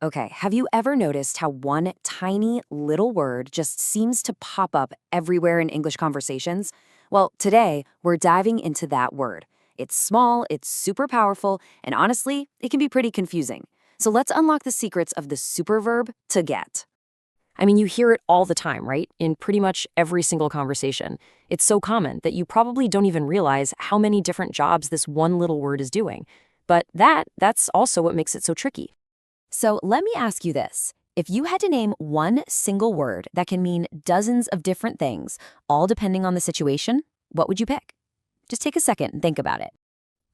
Okay, have you ever noticed how one tiny little word just seems to pop up everywhere in English conversations? Well, today we're diving into that word. It's small, it's super powerful, and honestly, it can be pretty confusing. So let's unlock the secrets of the super verb to get. I mean, you hear it all the time, right? In pretty much every single conversation. It's so common that you probably don't even realize how many different jobs this one little word is doing. But that's also what makes it so tricky. So let me ask you this. If you had to name one single word that can mean dozens of different things, all depending on the situation, what would you pick? Just take a second and think about it.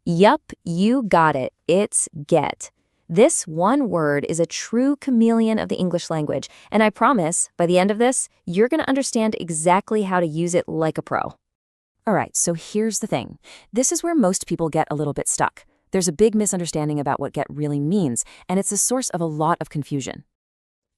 Yup, you got it. It's get. This one word is a true chameleon of the English language, and I promise, by the end of this, you're going to understand exactly how to use it like a pro. All right, so here's the thing. This is where most people get a little bit stuck. There's a big misunderstanding about what get really means, and it's a source of a lot of confusion.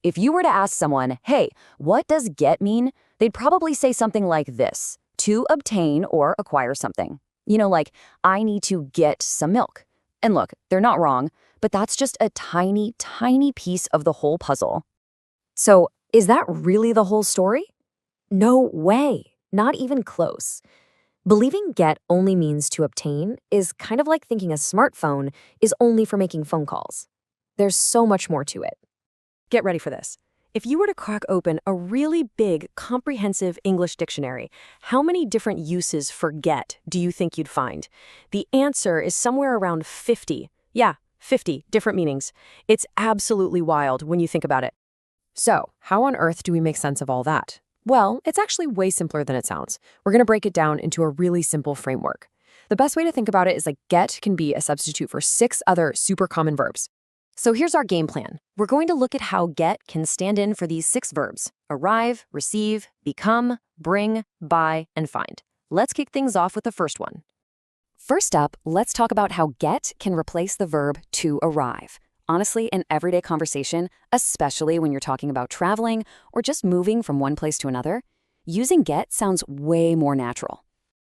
If you were to ask someone, hey, what does get mean? They'd probably say something like this: to obtain or acquire something. You know, like, I need to get some milk. And look, they're not wrong, but that's just a tiny, tiny piece of the whole puzzle. So, is that really the whole story? No way, not even close. Believing get only means to obtain is kind of like thinking a smartphone is only for making phone calls. There's so much more to it. Get ready for this. If you were to crack open a really big, comprehensive English dictionary, how many different uses for get do you think you'd find? The answer is somewhere around 50. Yeah, 50 different meanings. It's absolutely wild when you think about it. So, how on earth do we make sense of all that? Well, it's actually way simpler than it sounds. We're going to break it down into a really simple framework. The best way to think about it is like get can be a substitute for 6 other super common verbs. So here's our game plan. We're going to look at how get can stand in for these 6 verbs: arrive, receive, become, bring, buy, and find. Let's kick things off with the first one. First up, let's talk about how get can replace the verb to arrive. Honestly, in everyday conversation, especially when you're talking about traveling or just moving from one place to another, using get sounds way more natural.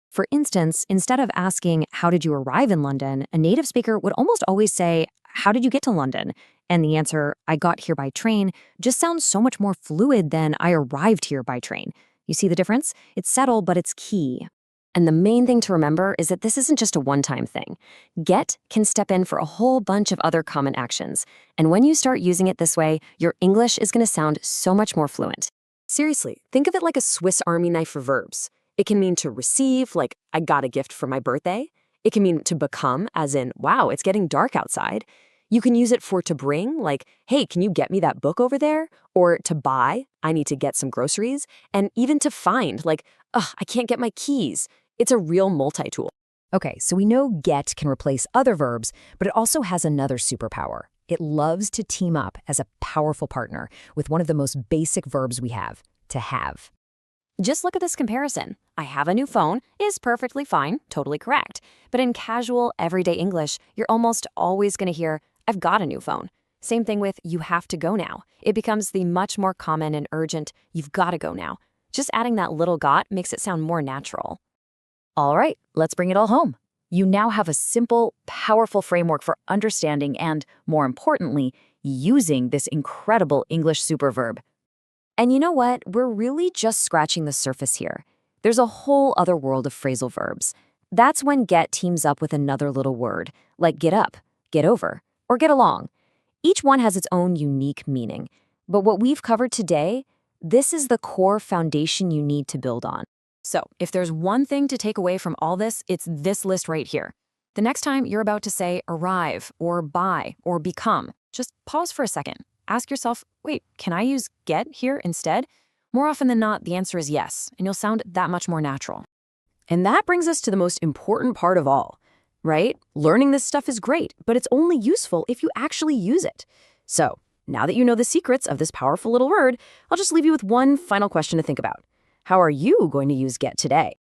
For instance, instead of asking, how did you arrive in London, a native speaker would almost always say, how did you get to London? And the answer, I got here by train, just sounds so much more fluid than I arrived here by train. You see the difference? It's subtle, but it's key. And the main thing to remember is that this isn't just a one-time thing. Get can step in for a whole bunch of other common actions. And when you start using it this way, your English is going to sound so much more fluent. Seriously, think of it like a Swiss Army knife for verbs. It can mean to receive, like, I got a gift for my birthday. It can mean to become, as in, wow, it's getting dark outside. You can use it for to bring, like, hey, can you get me that book over there? Or to buy, I need to get some groceries. And even to find, like, ugh, I can't get my keys. It's a real multi-tool. Okay, so we know get can replace other verbs, but it also has another superpower. It loves to team up as a powerful partner with one of the most basic verbs we have, to have. Just look at this comparison. I have a new phone is perfectly fine, totally correct. But in casual, everyday English, you're almost always going to hear, I've got a new phone. Same thing with you have to go now. It becomes the much more common and urgent, you've got to go now. Just adding that little got makes it sound more natural. All right, let's bring it all home. You now have a simple, powerful framework for understanding and, more importantly, using this incredible English superverb. And you know what? We're really just scratching the surface here. There's a whole other world of phrasal verbs. That's when get teams up with another little word, like get up, get over, or get along. Each one has its own unique meaning. But what we've covered today, this is the core foundation you need to build on. So, if there's one thing to take away from all this, it's this list right here. The next time you're about to say arrive, or buy, or become, just pause for a second. Ask yourself, wait, can I use get here instead? More often than not, the answer is yes, and you'll sound that much more natural. And that brings us to the most important part of all, right? Learning this stuff is great, but it's only useful if you actually use it. So, now that you know the secrets of this powerful little word, I'll just leave you with one final question to think about. How are you going to use get today?